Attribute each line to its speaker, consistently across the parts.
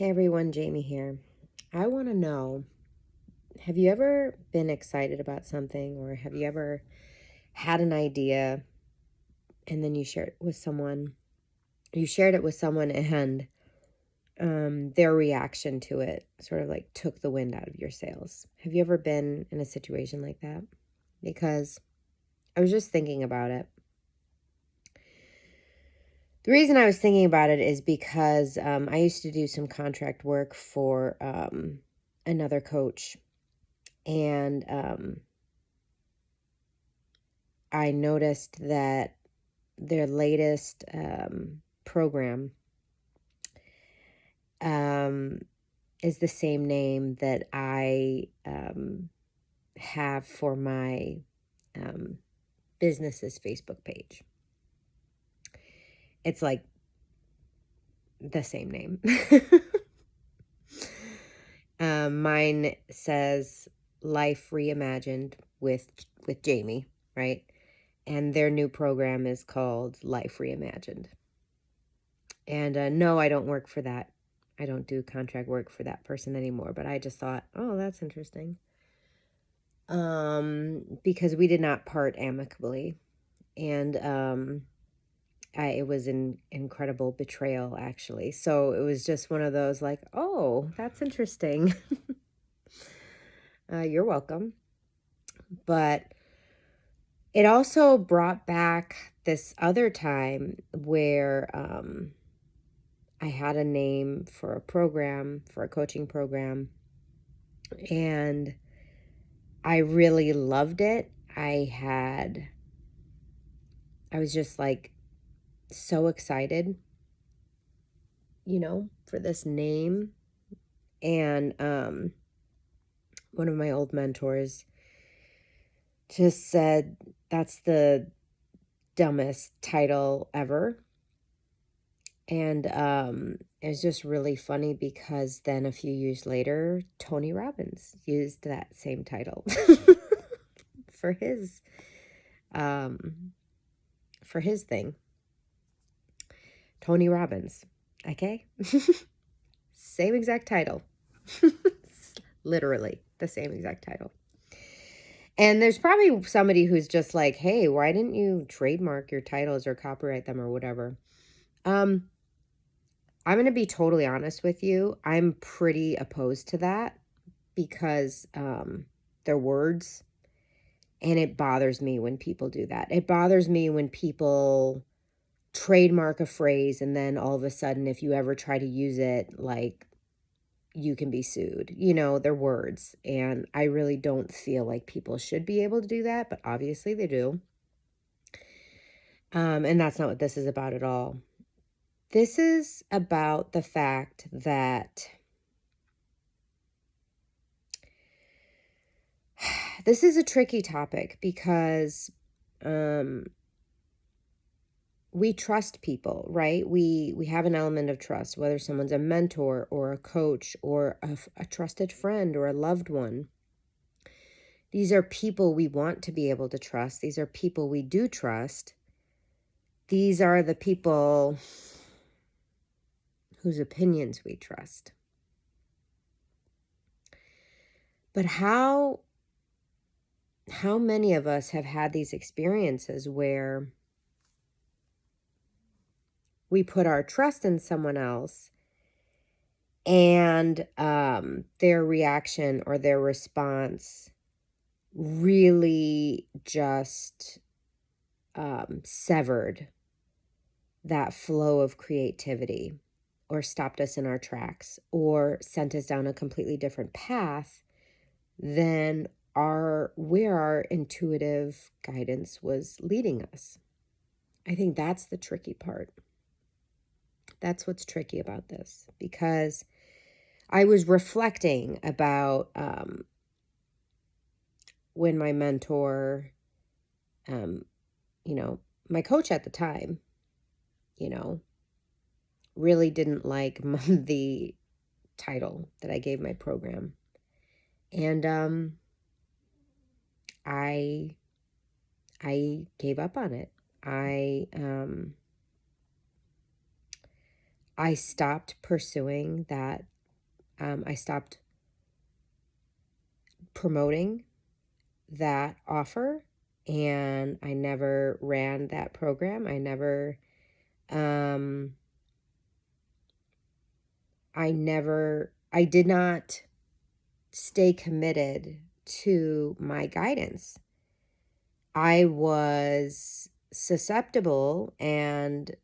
Speaker 1: Hey everyone, Jamie here. I want to know, have you ever been excited about something, or have you ever had an idea and then you shared it with someone? You shared it with someone and their reaction to it sort of like took the wind out of your sails. Have you ever been in a situation like that? Because I was just thinking about it. The reason I was thinking about it is because I used to do some contract work for another coach. And I noticed that their latest program um, is the same name that I have for my business's Facebook page. It's like the same name. Mine says Life Reimagined with Jamie, right? And their new program is called Life Reimagined. And no, I don't work for that. I don't do contract work for that person anymore. But I just thought, oh, that's interesting. Because we did not part amicably. And it was an incredible betrayal, actually. So it was just one of those like, oh, that's interesting. You're welcome. But it also brought back this other time where I had a name for a program, for a coaching program, and I really loved it. I was just like so excited, for this name. And one of my old mentors just said, that's the dumbest title ever. And it was just really funny because then a few years later, Tony Robbins used that same title for his thing. Tony Robbins. Okay? Same exact title. Literally the same exact title. And there's probably somebody who's just like, hey, why didn't you trademark your titles or copyright them or whatever? I'm going to be totally honest with you. I'm pretty opposed to that because they're words. And it bothers me when people do that. It bothers me when people trademark a phrase and then all of a sudden, if you ever try to use it, like, you can be sued. They're words. And I really don't feel like people should be able to do that, but obviously they do. And that's not what this is about at all. This is about the fact that this is a tricky topic because we trust people, right? We have an element of trust, whether someone's a mentor or a coach or a trusted friend or a loved one. These are people we want to be able to trust. These are people we do trust. These are the people whose opinions we trust. But how many of us have had these experiences where we put our trust in someone else and their reaction or their response really just severed that flow of creativity, or stopped us in our tracks, or sent us down a completely different path than where our intuitive guidance was leading us? I think that's the tricky part. That's what's tricky about this, because I was reflecting about when my mentor, my coach at the time, really didn't like the title that I gave my program. And I gave up on it. I stopped pursuing that. I stopped promoting that offer, and I never ran that program. Um, I did not stay committed to my guidance. I was susceptible and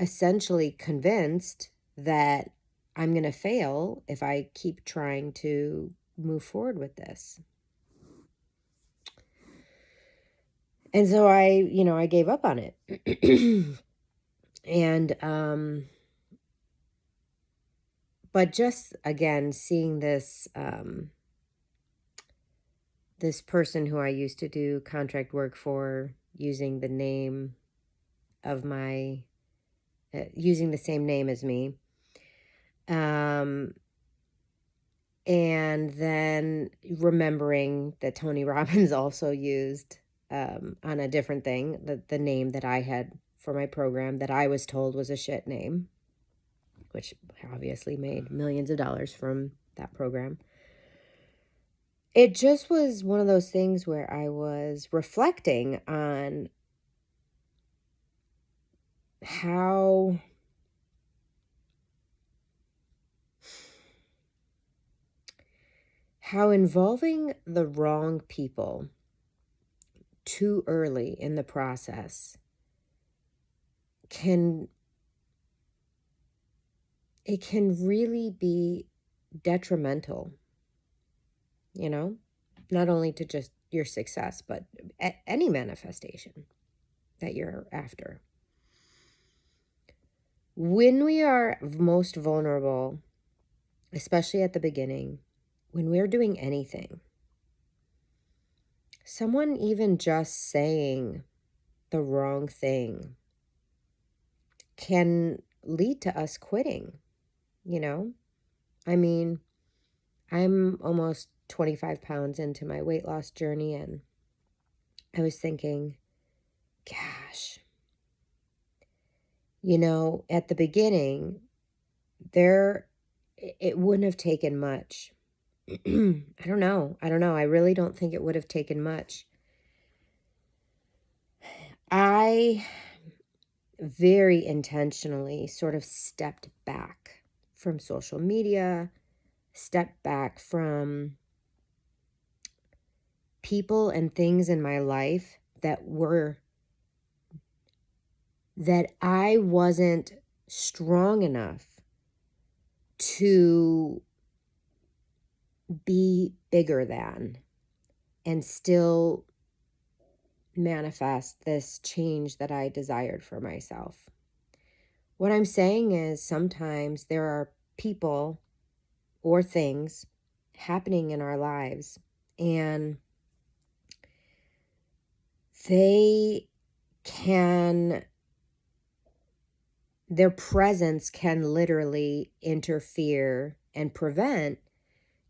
Speaker 1: essentially convinced that I'm going to fail if I keep trying to move forward with this. And so I gave up on it. And, but just again, seeing this person who I used to do contract work for, using the name of using the same name as me. And then remembering that Tony Robbins also used, on a different thing, the name that I had for my program that I was told was a shit name, which obviously made millions of dollars from that program. It just was one of those things where I was reflecting on how involving the wrong people too early in the process can really be detrimental, not only to just your success, but any manifestation that you're after. When we are most vulnerable, especially at the beginning, when we're doing anything, someone even just saying the wrong thing can lead to us quitting, I mean, I'm almost 25 pounds into my weight loss journey, and I was thinking, gosh, at the beginning, it wouldn't have taken much. I don't know. I really don't think it would have taken much. I very intentionally sort of stepped back from social media, stepped back from people and things in my life that I wasn't strong enough to be bigger than and still manifest this change that I desired for myself. What I'm saying is sometimes there are people or things happening in our lives, and their presence can literally interfere and prevent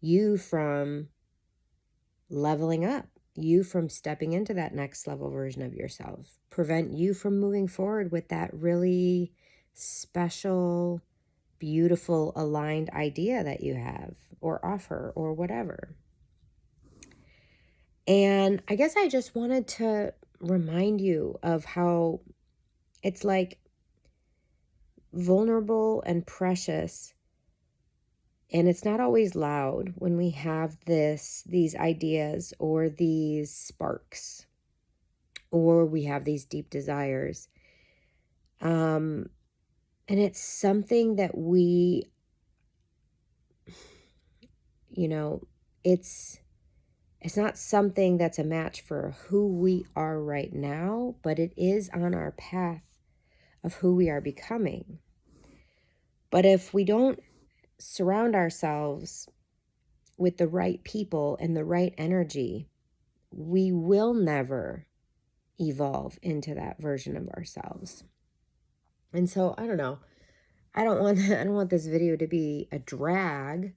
Speaker 1: you from leveling up, you from stepping into that next level version of yourself, prevent you from moving forward with that really special, beautiful, aligned idea that you have or offer or whatever. And I guess I just wanted to remind you of how it's like vulnerable and precious, and it's not always loud when we have these ideas or these sparks, or we have these deep desires. And it's something that it's not something that's a match for who we are right now, but it is on our path of who we are becoming. But if we don't surround ourselves with the right people and the right energy, we will never evolve into that version of ourselves. And so I don't know. I don't want this video to be a drag.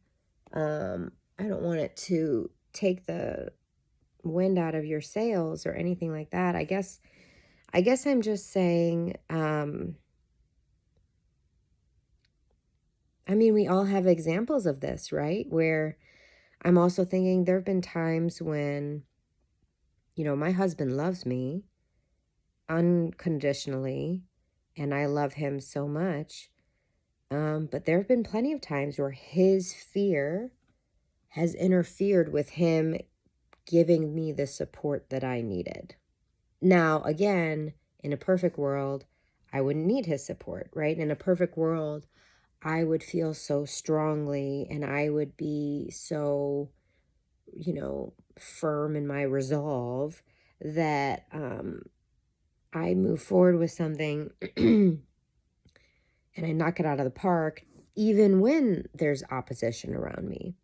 Speaker 1: I don't want it to take the wind out of your sails or anything like that. I guess I'm just saying, I mean, we all have examples of this, right? Where I'm also thinking there have been times when, my husband loves me unconditionally and I love him so much. But there have been plenty of times where his fear has interfered with him giving me the support that I needed. Now, again, in a perfect world, I wouldn't need his support, right? In a perfect world, I would feel so strongly and I would be so, firm in my resolve that I move forward with something and I knock it out of the park, even when there's opposition around me.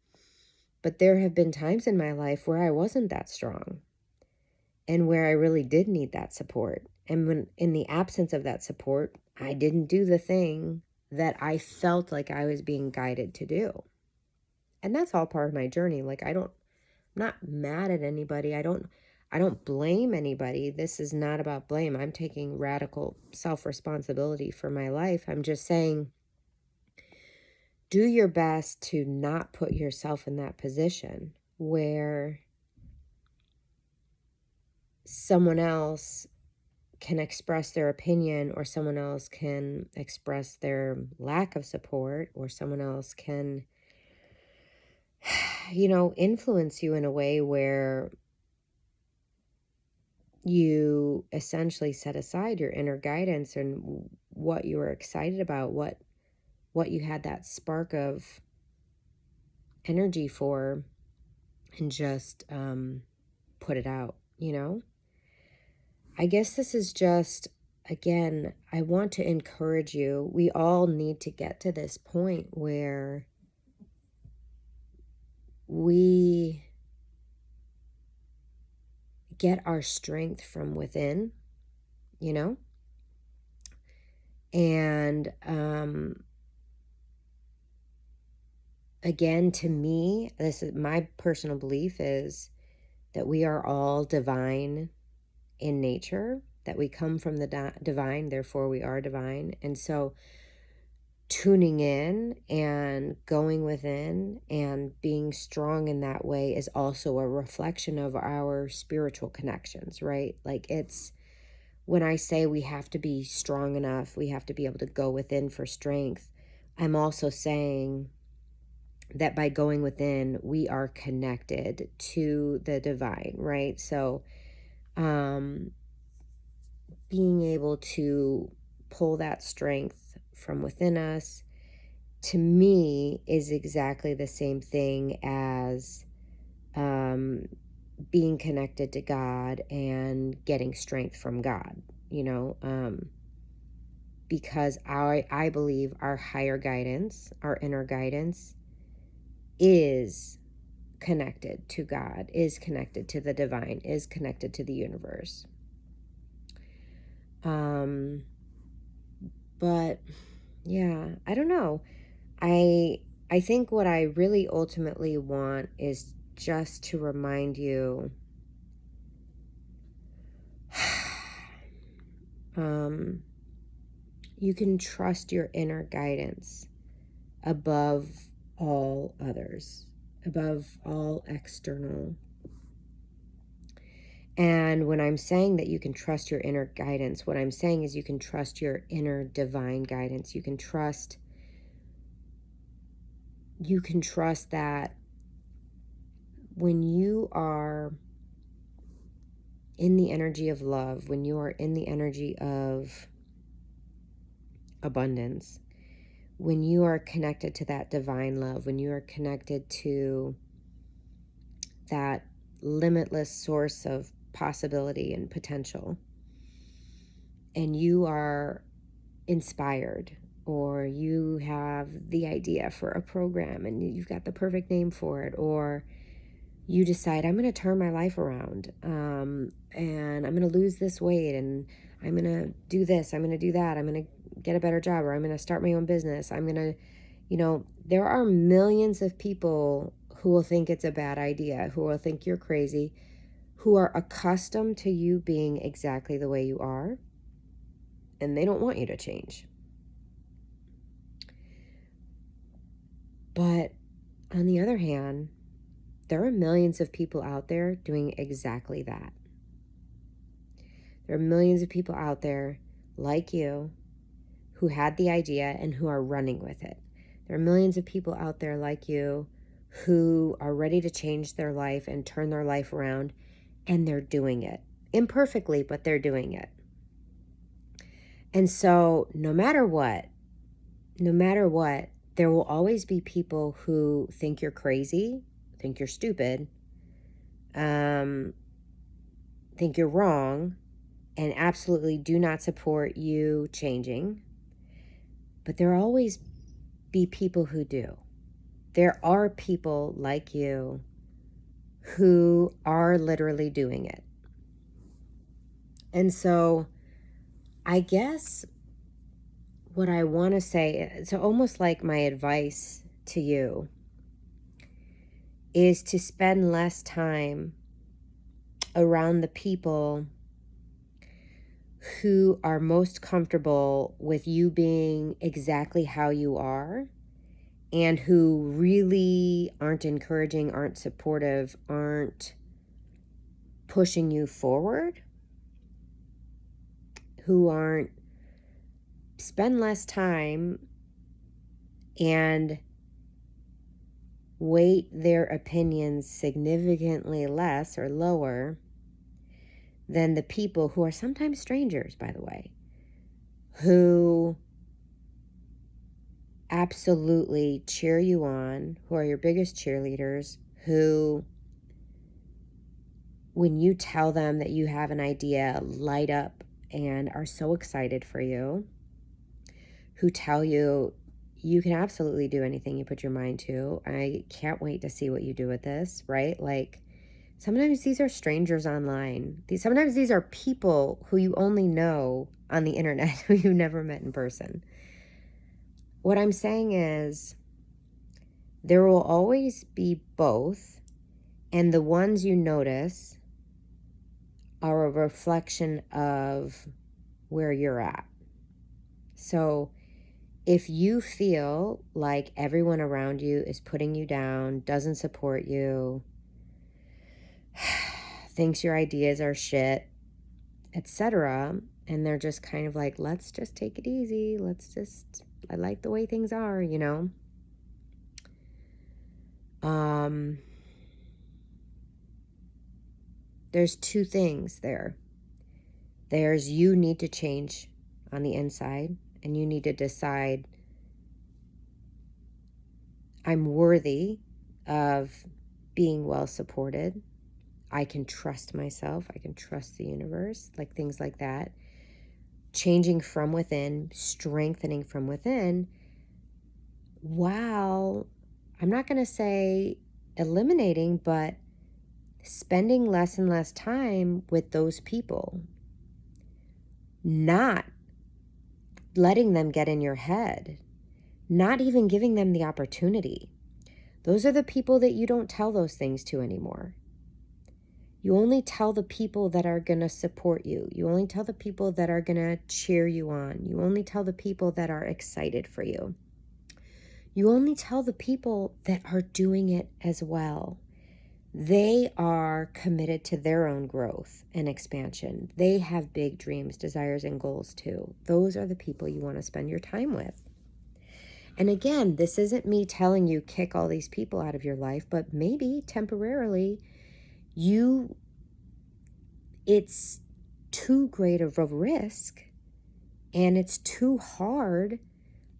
Speaker 1: But there have been times in my life where I wasn't that strong and where I really did need that support. And when in the absence of that support, I didn't do the thing that I felt like I was being guided to do. And that's all part of my journey. Like I'm not mad at anybody. I don't blame anybody. This is not about blame. I'm taking radical self-responsibility for my life. I'm just saying, do your best to not put yourself in that position where someone else can express their opinion, or someone else can express their lack of support, or someone else can, influence you in a way where you essentially set aside your inner guidance and what you were excited about, what you had that spark of energy for, and just put it out. I guess this is just, again, I want to encourage you. We all need to get to this point where we get our strength from within, you know? And again, to me, this is my personal belief, is that we are all divine in nature, that we come from the divine, therefore we are divine. And so tuning in and going within and being strong in that way is also a reflection of our spiritual connections, right? Like, it's when I say we have to be strong enough, we have to be able to go within for strength, I'm also saying that by going within, we are connected to the divine, right? So being able to pull that strength from within us, to me, is exactly the same thing as being connected to God and getting strength from God, because I believe our higher guidance, our inner guidance, is connected to God, is connected to the divine, is connected to the universe. But yeah, I don't know. I think what I really ultimately want is just to remind you you can trust your inner guidance above all others, above all external. And when I'm saying that you can trust your inner guidance, what I'm saying is you can trust your inner divine guidance. You can trust that when you are in the energy of love, when you are in the energy of abundance, when you are connected to that divine love, when you are connected to that limitless source of possibility and potential, and you are inspired, or you have the idea for a program and you've got the perfect name for it, or you decide, I'm going to turn my life around, and I'm going to lose this weight, and I'm going to do this, I'm going to do that, I'm going to get a better job, or I'm going to start my own business, I'm going to, there are millions of people who will think it's a bad idea, who will think you're crazy, who are accustomed to you being exactly the way you are, and they don't want you to change. But on the other hand, there are millions of people out there doing exactly that. There are millions of people out there like you who had the idea and who are running with it. There are millions of people out there like you who are ready to change their life and turn their life around, and they're doing it. Imperfectly, but they're doing it. And so no matter what, there will always be people who think you're crazy, think you're stupid, think you're wrong, and absolutely do not support you changing. But there will always be people who do. There are people like you who are literally doing it. And so I guess what I want to say, so almost like my advice to you, is to spend less time around the people who are most comfortable with you being exactly how you are, and who really aren't encouraging, aren't supportive, aren't pushing you forward, who aren't. Spend less time and weight their opinions significantly less or lower than the people who are sometimes strangers, by the way, who absolutely cheer you on, who are your biggest cheerleaders, who, when you tell them that you have an idea, light up and are so excited for you, who tell you you can absolutely do anything you put your mind to. I can't wait to see what you do with this, right? Like, sometimes these are strangers online. Sometimes these are people who you only know on the internet, who you never met in person. What I'm saying is, there will always be both, and the ones you notice are a reflection of where you're at. So if you feel like everyone around you is putting you down, doesn't support you, thinks your ideas are shit, etc., and they're just kind of like, let's just take it easy, I like the way things are, you know? There's two things there. There's you need to change on the inside, and you need to decide, I'm worthy of being well supported. I can trust myself. I can trust the universe, like things like that. Changing from within, strengthening from within, while I'm not going to say eliminating, but spending less and less time with those people, not letting them get in your head, not even giving them the opportunity. Those are the people that you don't tell those things to anymore. You only tell the people that are going to support you. You only tell the people that are going to cheer you on. You only tell the people that are excited for you. You only tell the people that are doing it as well. They are committed to their own growth and expansion. They have big dreams, desires, and goals too. Those are the people you want to spend your time with. And again, this isn't me telling you kick all these people out of your life, but maybe temporarily it's too great of a risk, and it's too hard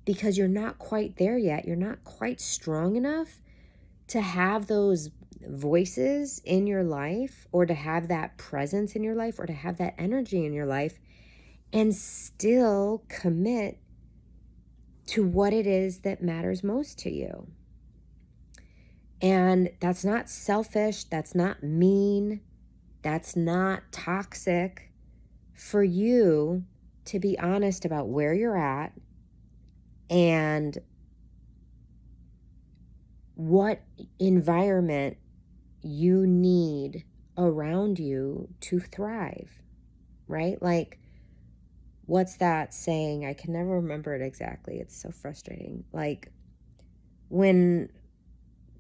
Speaker 1: because you're not quite there yet. You're not quite strong enough to have those voices in your life, or to have that presence in your life, or to have that energy in your life, and still commit to what it is that matters most to you. And that's not selfish. That's not mean. That's not toxic for you to be honest about where you're at and what environment you need around you to thrive, right? Like, what's that saying? I can never remember it exactly. It's so frustrating. Like, when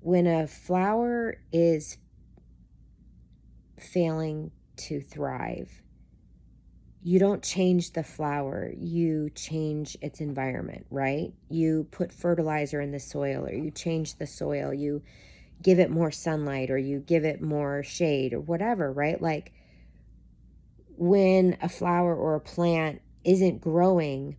Speaker 1: a flower is failing to thrive, you don't change the flower, you change its environment, right? You put fertilizer in the soil, or you change the soil, you give it more sunlight, or you give it more shade, or whatever, right? Like, when a flower or a plant isn't growing,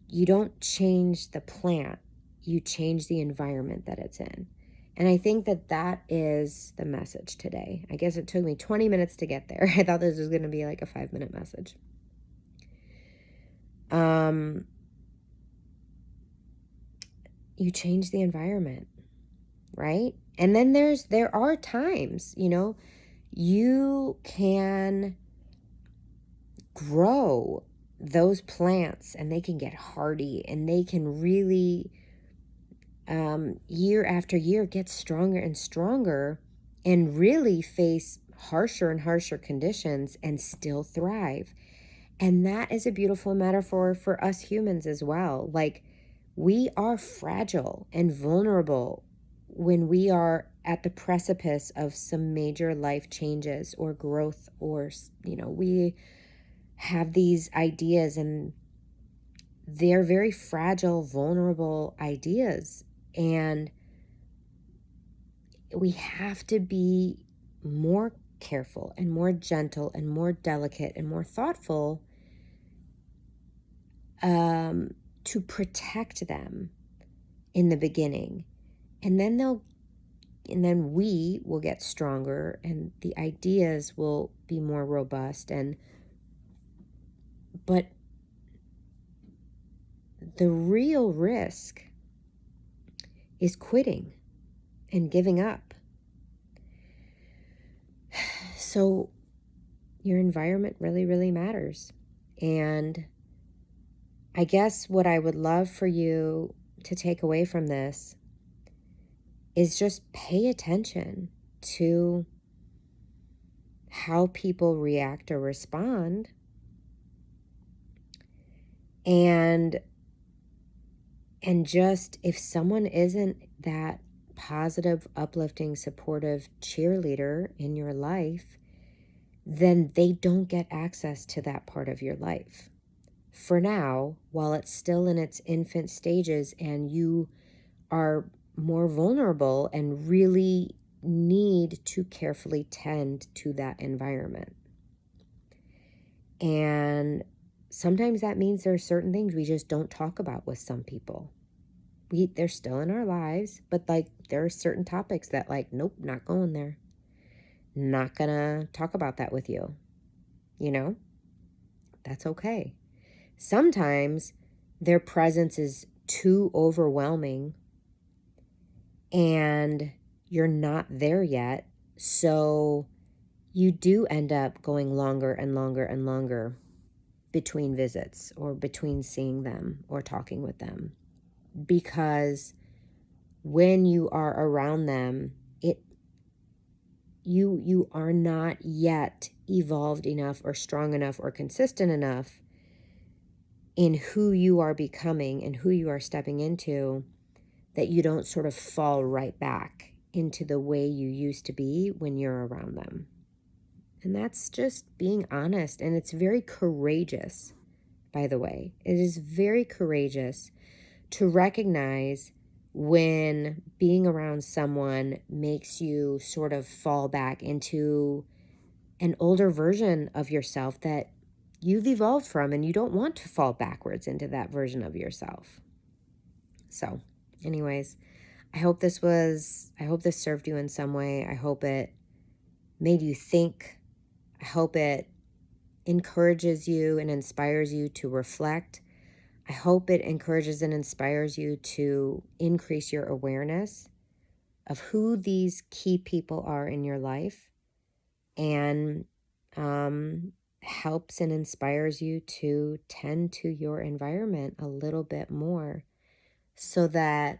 Speaker 1: you don't change the plant, you change the environment that it's in. And I think that that is the message today. I guess it took me 20 minutes to get there. I thought this was going to be like a 5-minute message. You change the environment, right? And then there are times, you can grow those plants and they can get hardy and they can really, year after year, get stronger and stronger and really face harsher and harsher conditions and still thrive. And that is a beautiful metaphor for us humans as well. Like, we are fragile and vulnerable when we are at the precipice of some major life changes or growth, or, we have these ideas and they're very fragile, vulnerable ideas. And we have to be more careful and more gentle and more delicate and more thoughtful to protect them in the beginning. And then we will get stronger and the ideas will be more robust. But the real risk is quitting and giving up. So your environment really, really matters. And I guess what I would love for you to take away from this is just pay attention to how people react or respond. And just, if someone isn't that positive, uplifting, supportive cheerleader in your life, then they don't get access to that part of your life. For now, while it's still in its infant stages and you are more vulnerable and really need to carefully tend to that environment. And sometimes that means there are certain things we just don't talk about with some people. They're still in our lives, but like, there are certain topics that, like, nope, not going there. Not gonna talk about that with you. That's okay. Sometimes their presence is too overwhelming and you're not there yet. So you do end up going longer and longer and longer between visits or between seeing them or talking with them. Because when you are around them, you are not yet evolved enough or strong enough or consistent enough in who you are becoming and who you are stepping into, that you don't sort of fall right back into the way you used to be when you're around them. And that's just being honest. And it's very courageous, by the way. It is very courageous to recognize when being around someone makes you sort of fall back into an older version of yourself that you've evolved from, and you don't want to fall backwards into that version of yourself. So, anyways, I hope this served you in some way. I hope it made you think. I hope it encourages you and inspires you to reflect. I hope it encourages and inspires you to increase your awareness of who these key people are in your life, and helps and inspires you to tend to your environment a little bit more, so that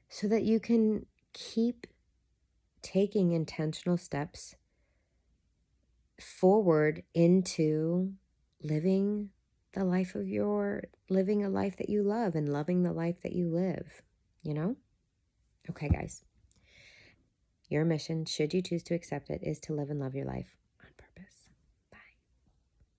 Speaker 1: you can keep taking intentional steps forward into living the life of living a life that you love and loving the life that you live, you know? Okay, guys. Your mission, should you choose to accept it, is to live and love your life.